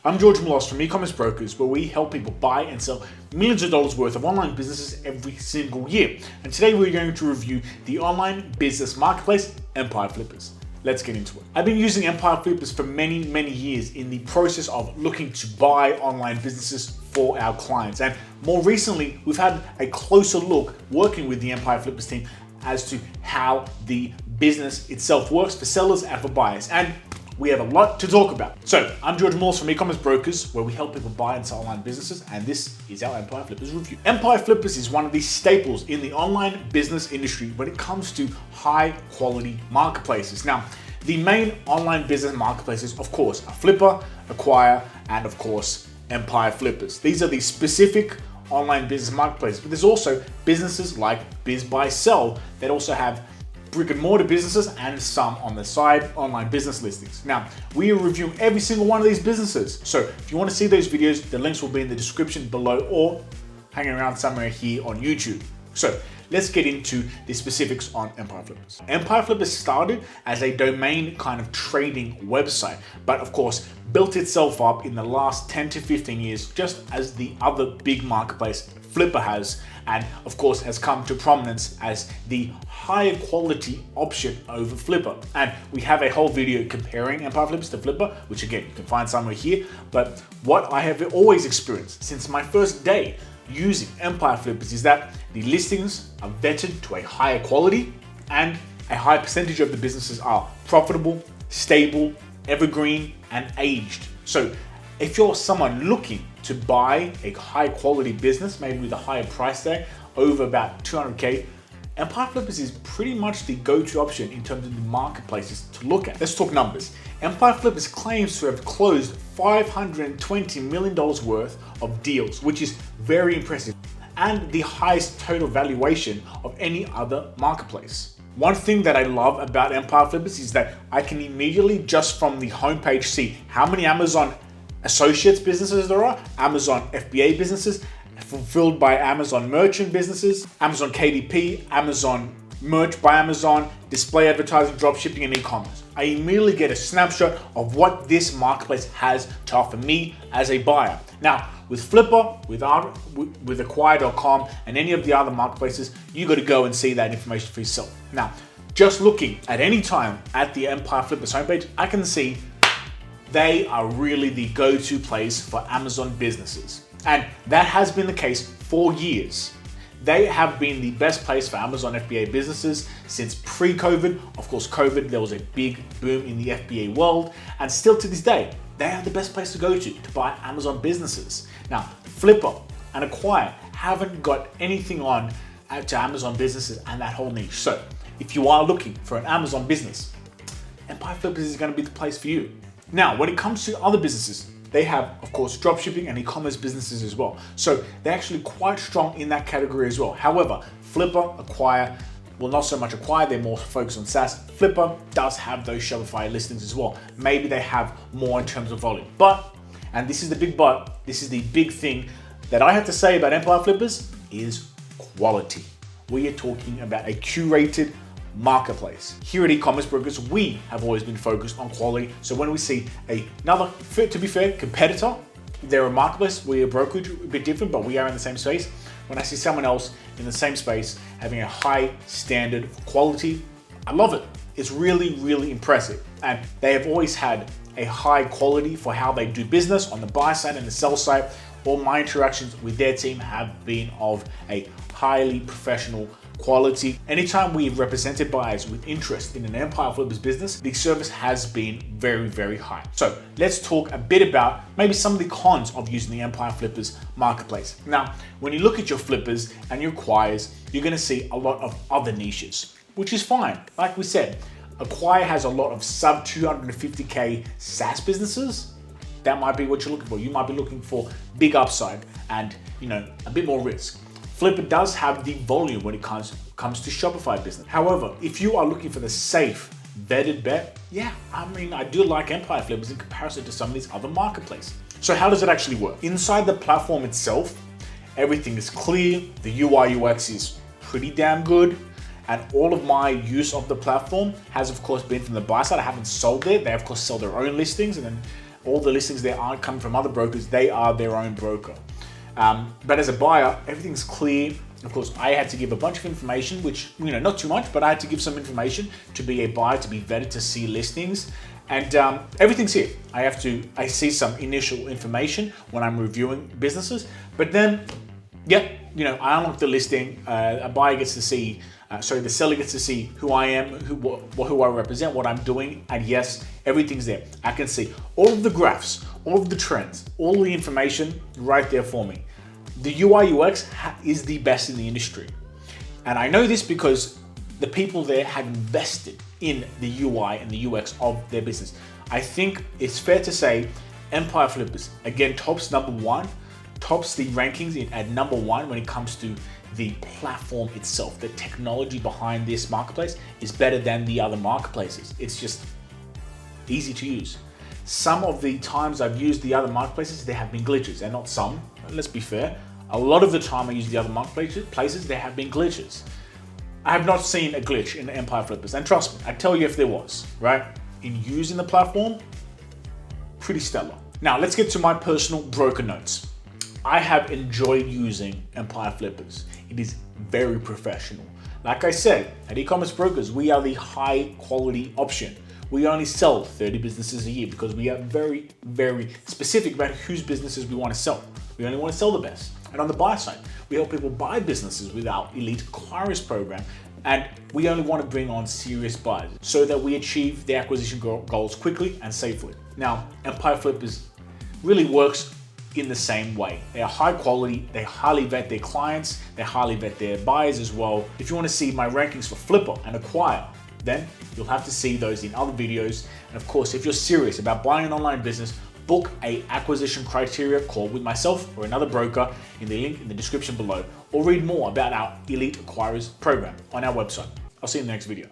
I'm Moulos from e-commerce brokers, where we help people buy and sell millions of dollars worth of online businesses every single year. And today we're going to review the online business marketplace, Empire Flippers. Let's get into it. I've been using Empire Flippers for many years in the process of looking to buy online businesses for our clients. And more recently, we've had a closer look working with the Empire Flippers team as to how the business itself works for sellers and for buyers. And we have a lot to talk about. So I'm Moulos from e-commerce brokers, where we help people buy and sell online businesses, and this is our Empire Flippers review. Empire Flippers is one of the staples in the online business industry when it comes to high quality marketplaces. Now, the main online business marketplaces, of course, are Flipper, Acquire, and of course, Empire Flippers. These are the specific online business marketplaces, but there's also businesses like Biz Buy Sell that also have brick and mortar businesses and some on the side online business listings. Now, we are reviewing every single one of these businesses. So if you want to see those videos, the links will be in the description below or hanging around somewhere here on YouTube. So let's get into the specifics on Empire Flippers. Empire Flippers started as a domain kind of trading website, but of course built itself up in the last 10 to 15 years, just as the other big marketplace Flipper has, and of course has come to prominence as the higher quality option over Flipper. And we have a whole video comparing Empire Flippers to Flipper, which again, you can find somewhere here. But what I have always experienced since my first day using Empire Flippers is that the listings are vetted to a higher quality and a high percentage of the businesses are profitable, stable, evergreen, and aged. So if you're someone looking to buy a high quality business, maybe with a higher price tag, over about 200K, Empire Flippers is pretty much the go-to option in terms of the marketplaces to look at. Let's talk numbers. Empire Flippers claims to have closed $520 million worth of deals, which is very impressive, and the highest total valuation of any other marketplace. One thing that I love about Empire Flippers is that I can immediately, just from the homepage, see how many Amazon associates businesses there are, Amazon FBA businesses, fulfilled by Amazon merchant businesses, Amazon KDP, Amazon merch by Amazon, display advertising, dropshipping, and e-commerce. I immediately get a snapshot of what this marketplace has to offer me as a buyer. Now, with Flipper, with Acquire.com, and any of the other marketplaces, you got to go and see that information for yourself. Now, just looking at any time at the Empire Flippers homepage, I can see they are really the go-to place for Amazon businesses. And that has been the case for years. They have been the best place for Amazon FBA businesses since pre-COVID. Of course, COVID, there was a big boom in the FBA world, and still to this day, they are the best place to go to buy Amazon businesses. Now, Flipper and Acquire haven't got anything on to Amazon businesses and that whole niche. So if you are looking for an Amazon business, Empire Flippers is going to be the place for you. Now, when it comes to other businesses, they have, of course, dropshipping and e-commerce businesses as well. So they're actually quite strong in that category as well. However, Flipper, Acquire, well, not so much Acquire, they're more focused on SaaS. Flipper does have those Shopify listings as well. Maybe they have more in terms of volume. But, and this is the big but, this is the big thing that I have to say about Empire Flippers is quality. We are talking about a curated marketplace. Here at e-commerce brokers, we have always been focused on quality. So when we see another, to be fair, competitor, they're a marketplace, we're a brokerage, a bit different, but we are in the same space. When I see someone else in the same space having a high standard of quality, I love it. It's really impressive. And they have always had a high quality for how they do business on the buy side and the sell side. All my interactions with their team have been of a highly professional quality. Anytime we've represented buyers with interest in an Empire Flippers business, the service has been very high. So let's talk a bit about maybe some of the cons of using the Empire Flippers marketplace. Now, when you look at your Flippers and your Acquires, you're going to see a lot of other niches, which is fine. Like we said, Acquire has a lot of sub 250K SaaS businesses. That might be what you're looking for. You might be looking for big upside and, a bit more risk. Flipper does have the volume when it comes to Shopify business. However, if you are looking for the safe, vetted bet, I do like Empire Flippers in comparison to some of these other marketplaces. So how does it actually work? Inside the platform itself, everything is clear. The UI UX is pretty damn good. And all of my use of the platform has, of course, been from the buy side. I haven't sold there. They, of course, sell their own listings and then All the listings there aren't coming from other brokers, they are their own broker. But as a buyer, everything's clear. Of course, I had to give a bunch of information, which, not too much, but I had to give some information to be a buyer, to be vetted, to see listings. And everything's here. I see some initial information when I'm reviewing businesses, but then, I unlock the listing. A buyer gets to see, the seller gets to see who I am, who I represent, what I'm doing, and yes, everything's there. I can see all of the graphs, all of the trends, all the information right there for me. The UI UX is the best in the industry. And I know this because the people there have invested in the UI and the UX of their business. I think it's fair to say Empire Flippers, again, tops the rankings at number one when it comes to the platform itself. The technology behind this marketplace is better than the other marketplaces. It's just easy to use. Some of the times I've used the other marketplaces, there have been glitches, and not some, let's be fair. A lot of the time I use the other marketplaces, there have been glitches. I have not seen a glitch in Empire Flippers, and trust me, I tell you if there was, right? In using the platform, pretty stellar. Now let's get to my personal broker notes. I have enjoyed using Empire Flippers. It is very professional. Like I said, at e-commerce brokers, we are the high quality option. We only sell 30 businesses a year because we are very, very specific about whose businesses we want to sell. We only want to sell the best. And on the buy side, we help people buy businesses with our Elite Acquirers program. And we only want to bring on serious buyers so that we achieve the acquisition goals quickly and safely. Now, Empire Flippers really works in the same way. They are high quality, they highly vet their clients, they highly vet their buyers as well. If you want to see my rankings for Flipper and Acquire, then you'll have to see those in other videos. And of course, if you're serious about buying an online business, book a acquisition criteria call with myself or another broker in the link in the description below, or read more about our Elite Acquirers program on our website. I'll see you in the next video.